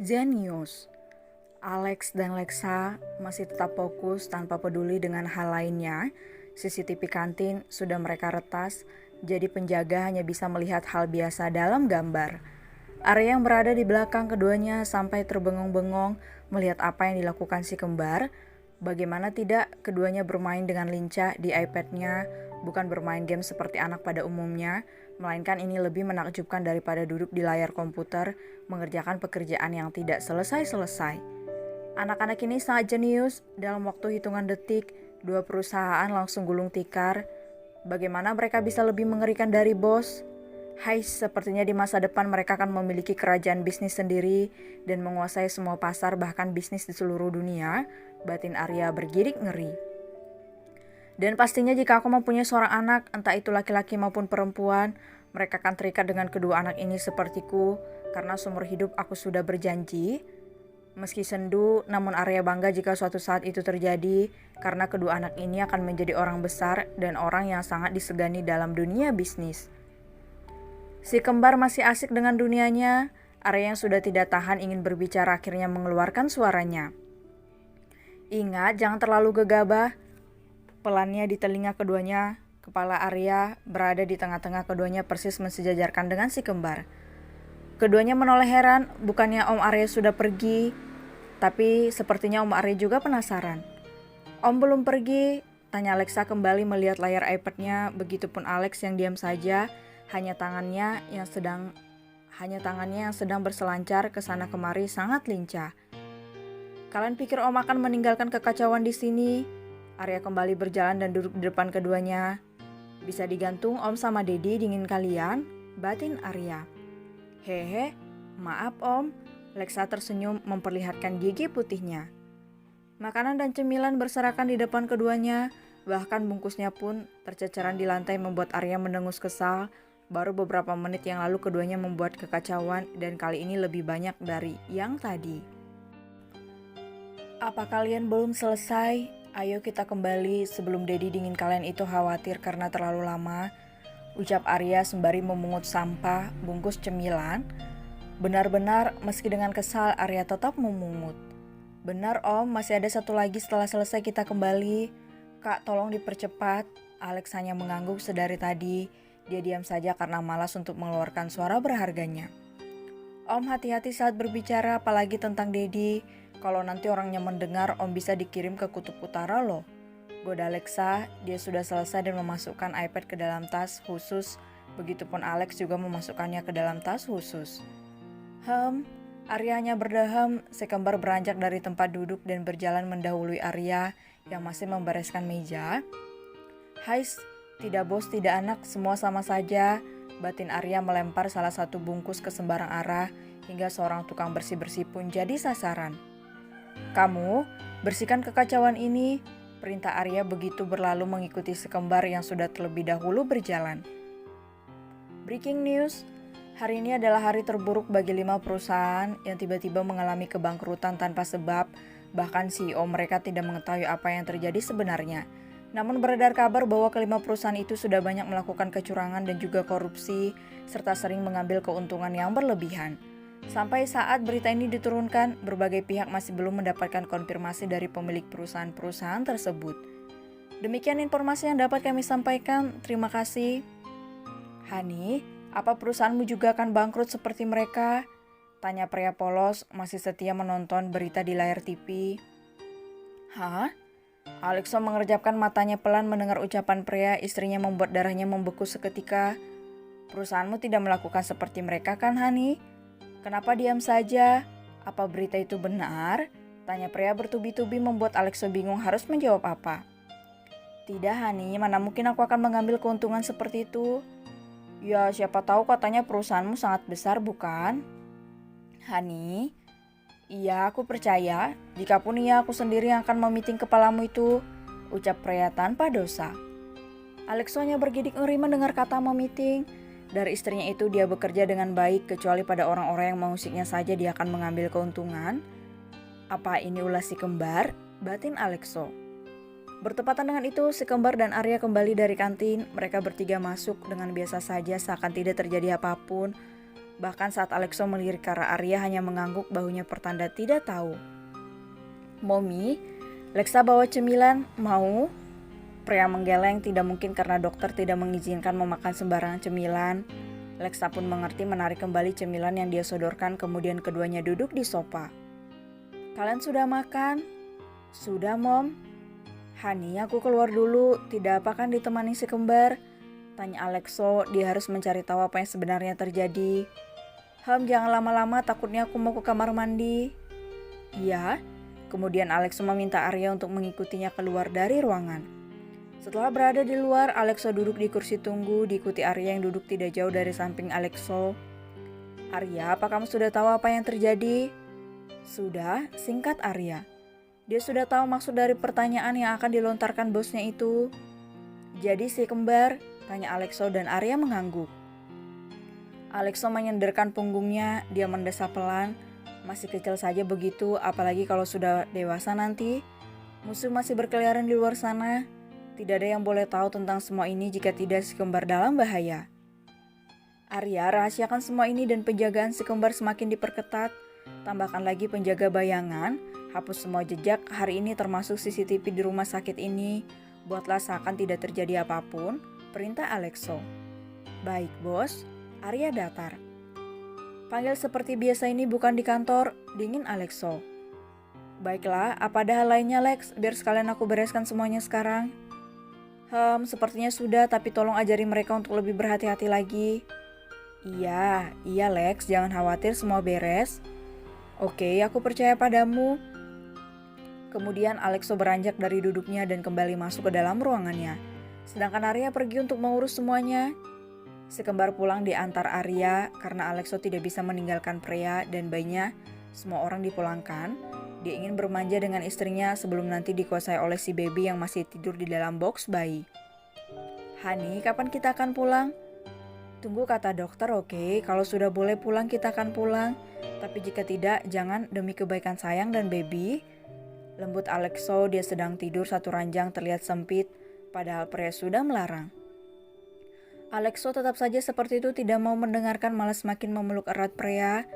Zenius. Alex dan Lexa masih tetap fokus tanpa peduli dengan hal lainnya. CCTV kantin sudah mereka retas, jadi penjaga hanya bisa melihat hal biasa dalam gambar. Arya yang berada di belakang keduanya sampai terbengong-bengong melihat apa yang dilakukan si kembar. Bagaimana tidak, keduanya bermain dengan lincah di iPad-nya, bukan bermain game seperti anak pada umumnya, melainkan ini lebih menakjubkan daripada duduk di layar komputer mengerjakan pekerjaan yang tidak selesai-selesai. Anak-anak ini sangat jenius, dalam waktu hitungan detik, 2 perusahaan langsung gulung tikar. Bagaimana mereka bisa lebih mengerikan dari bos? Hai, sepertinya di masa depan mereka akan memiliki kerajaan bisnis sendiri dan menguasai semua pasar bahkan bisnis di seluruh dunia. Batin Arya bergidik ngeri. Dan pastinya jika aku mempunyai seorang anak, entah itu laki-laki maupun perempuan, mereka akan terikat dengan kedua anak ini sepertiku, karena seumur hidup aku sudah berjanji. Meski sendu, namun Arya bangga jika suatu saat itu terjadi, karena kedua anak ini akan menjadi orang besar dan orang yang sangat disegani dalam dunia bisnis. Si kembar masih asik dengan dunianya. Arya yang sudah tidak tahan ingin berbicara akhirnya mengeluarkan suaranya. Ingat, jangan terlalu gegabah. Pelannya di telinga keduanya, kepala Arya berada di tengah-tengah keduanya persis mensejajarkan dengan si kembar. Keduanya menoleh heran, bukannya Om Arya sudah pergi, tapi sepertinya Om Arya juga penasaran. Om belum pergi, tanya Alexa kembali melihat layar iPad-nya, begitupun Alex yang diam saja. Hanya tangannya yang sedang berselancar ke sana kemari sangat lincah. Kalian pikir Om akan meninggalkan kekacauan di sini? Arya kembali berjalan dan duduk di depan keduanya. Bisa digantung Om sama Dedi dingin kalian? Batin Arya. Hehe, maaf Om. Lexa tersenyum memperlihatkan gigi putihnya. Makanan dan cemilan berserakan di depan keduanya. Bahkan bungkusnya pun terceceran di lantai membuat Arya mendengus kesal. Baru beberapa menit yang lalu keduanya membuat kekacauan dan kali ini lebih banyak dari yang tadi. Apa kalian belum selesai? Ayo kita kembali sebelum Dedi dingin kalian itu khawatir karena terlalu lama. Ucap Arya sembari memungut sampah bungkus cemilan. Benar-benar meski dengan kesal Arya tetap memungut. Benar Om, masih ada satu lagi setelah selesai kita kembali. Kak tolong dipercepat. Alex hanya mengangguk sedari tadi. Dia diam saja karena malas untuk mengeluarkan suara berharganya. Om hati-hati saat berbicara apalagi tentang Dedi. Kalau nanti orangnya mendengar Om bisa dikirim ke kutub utara loh. Goda Alexa, dia sudah selesai dan memasukkan iPad ke dalam tas khusus. Begitupun Alex juga memasukkannya ke dalam tas khusus. Arya hanya berdeham, si kembar beranjak dari tempat duduk dan berjalan mendahului Arya yang masih membereskan meja. Hai, tidak bos, tidak anak, semua sama saja. Batin Arya melempar salah satu bungkus ke sembarang arah hingga seorang tukang bersih-bersih pun jadi sasaran. Kamu, bersihkan kekacauan ini, perintah Arya begitu berlalu mengikuti si kembar yang sudah terlebih dahulu berjalan. Breaking news, hari ini adalah hari terburuk bagi 5 perusahaan yang tiba-tiba mengalami kebangkrutan tanpa sebab, bahkan CEO mereka tidak mengetahui apa yang terjadi sebenarnya. Namun beredar kabar bahwa kelima perusahaan itu sudah banyak melakukan kecurangan dan juga korupsi, serta sering mengambil keuntungan yang berlebihan. Sampai saat berita ini diturunkan, berbagai pihak masih belum mendapatkan konfirmasi dari pemilik perusahaan-perusahaan tersebut. Demikian informasi yang dapat kami sampaikan, terima kasih. Hani, apa perusahaanmu juga akan bangkrut seperti mereka? Tanya pria polos masih setia menonton berita di layar TV. Hah? Alexa mengerjapkan matanya pelan mendengar ucapan pria, istrinya membuat darahnya membeku seketika. Perusahaanmu tidak melakukan seperti mereka kan, Hani? Kenapa diam saja? Apa berita itu benar? Tanya pria bertubi-tubi membuat Alexa bingung harus menjawab apa. Tidak, Hani, mana mungkin aku akan mengambil keuntungan seperti itu? Ya, siapa tahu katanya perusahaanmu sangat besar, bukan? Hani? Iya, aku percaya. Jikapun iya, aku sendiri yang akan memiting kepalamu itu, ucap pria tanpa dosa. Alexa hanya bergidik ngeri mendengar kata memiting. Dari istrinya itu dia bekerja dengan baik, kecuali pada orang-orang yang mengusiknya saja dia akan mengambil keuntungan. Apa ini ulah si kembar? Batin Alexo. Bertepatan dengan itu, si kembar dan Arya kembali dari kantin. Mereka bertiga masuk dengan biasa saja seakan tidak terjadi apapun. Bahkan saat Alexo melirik ke arah Arya hanya mengangguk bahunya pertanda tidak tahu. Momi, Lexa bawa cemilan, mau? Pria menggeleng, tidak mungkin karena dokter tidak mengizinkan memakan sembarangan cemilan. Lexa pun mengerti, menarik kembali cemilan yang dia sodorkan, kemudian keduanya duduk di sofa. Kalian sudah makan? Sudah, Mom. Hani, aku keluar dulu, tidak apa kan ditemani si kembar? Tanya Alexo, dia harus mencari tahu apa yang sebenarnya terjadi. Jangan lama-lama, takutnya aku mau ke kamar mandi. Iya. Kemudian Alexo meminta Arya untuk mengikutinya keluar dari ruangan. Setelah berada di luar, Alexo duduk di kursi tunggu, diikuti Arya yang duduk tidak jauh dari samping Alexo. Arya, apa kamu sudah tahu apa yang terjadi? Sudah, singkat Arya. Dia sudah tahu maksud dari pertanyaan yang akan dilontarkan bosnya itu. Jadi si kembar? Tanya Alexo dan Arya mengangguk. Alexo menyenderkan punggungnya, dia mendesah pelan. Masih kecil saja begitu, apalagi kalau sudah dewasa nanti. Musuh masih berkeliaran di luar sana. Tidak ada yang boleh tahu tentang semua ini jika tidak si kembar dalam bahaya. Arya, rahasiakan semua ini dan penjagaan si kembar semakin diperketat. Tambahkan lagi penjaga bayangan, hapus semua jejak hari ini termasuk CCTV di rumah sakit ini. Buatlah seakan tidak terjadi apapun, perintah Alexo. Baik, bos. Arya datar. Panggil seperti biasa ini bukan di kantor, dingin Alexo. Baiklah, apa ada hal lainnya Lex, biar sekalian aku bereskan semuanya sekarang. Sepertinya sudah, tapi tolong ajari mereka untuk lebih berhati-hati lagi. Iya Lex, jangan khawatir, semua beres. Oke, aku percaya padamu. Kemudian Alexo beranjak dari duduknya dan kembali masuk ke dalam ruangannya. Sedangkan Arya pergi untuk mengurus semuanya. Si kembar pulang diantar Arya karena Alexo tidak bisa meninggalkan Freya dan bayinya. Semua orang dipulangkan. Dia ingin bermanja dengan istrinya sebelum nanti dikuasai oleh si baby yang masih tidur di dalam box bayi. Hani, kapan kita akan pulang? Tunggu kata dokter, oke. Kalau sudah boleh pulang kita akan pulang. Tapi jika tidak, jangan, demi kebaikan sayang dan baby. Lembut Alexo, dia sedang tidur satu ranjang terlihat sempit, padahal Freya sudah melarang. Alexo tetap saja seperti itu, tidak mau mendengarkan, malah semakin memeluk erat Freya.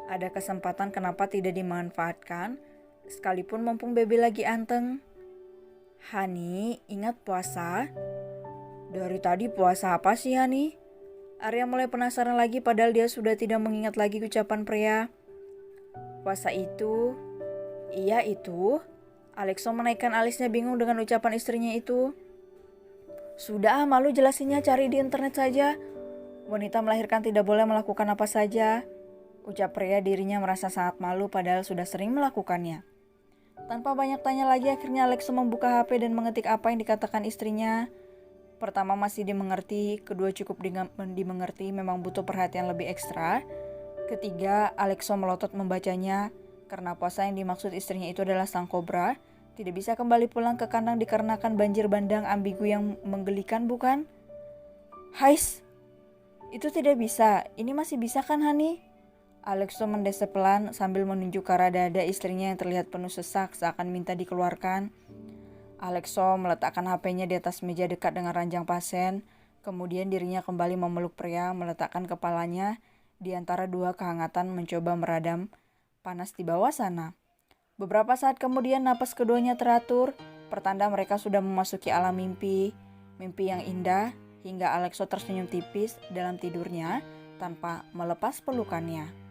Ada kesempatan kenapa tidak dimanfaatkan, sekalipun mumpung baby lagi anteng. Hani, ingat puasa? Dari tadi puasa apa sih Hani? Arya mulai penasaran lagi padahal dia sudah tidak mengingat lagi ucapan Freya. Puasa itu? Iya itu. Alexo menaikkan alisnya bingung dengan ucapan istrinya itu. Sudah, malu jelasinnya, cari di internet saja. Wanita melahirkan tidak boleh melakukan apa saja. Ucap Freya, dirinya merasa sangat malu padahal sudah sering melakukannya. Tanpa banyak tanya lagi, akhirnya Alexo membuka HP dan mengetik apa yang dikatakan istrinya. Pertama masih dimengerti, kedua cukup dimengerti, memang butuh perhatian lebih ekstra. Ketiga, Alexo melotot membacanya karena puasa yang dimaksud istrinya itu adalah sang kobra. Tidak bisa kembali pulang ke kandang dikarenakan banjir bandang ambigu yang menggelikan, bukan? Hais, itu tidak bisa, ini masih bisa kan Hani? Alexo mendesah pelan sambil menunjuk ke arah dada istrinya yang terlihat penuh sesak seakan minta dikeluarkan. Alexo meletakkan HP-nya di atas meja dekat dengan ranjang pasien. Kemudian dirinya kembali memeluk Freya, meletakkan kepalanya di antara dua kehangatan mencoba meredam panas di bawah sana. Beberapa saat kemudian napas keduanya teratur, pertanda mereka sudah memasuki alam mimpi. Mimpi yang indah hingga Alexo tersenyum tipis dalam tidurnya tanpa melepas pelukannya.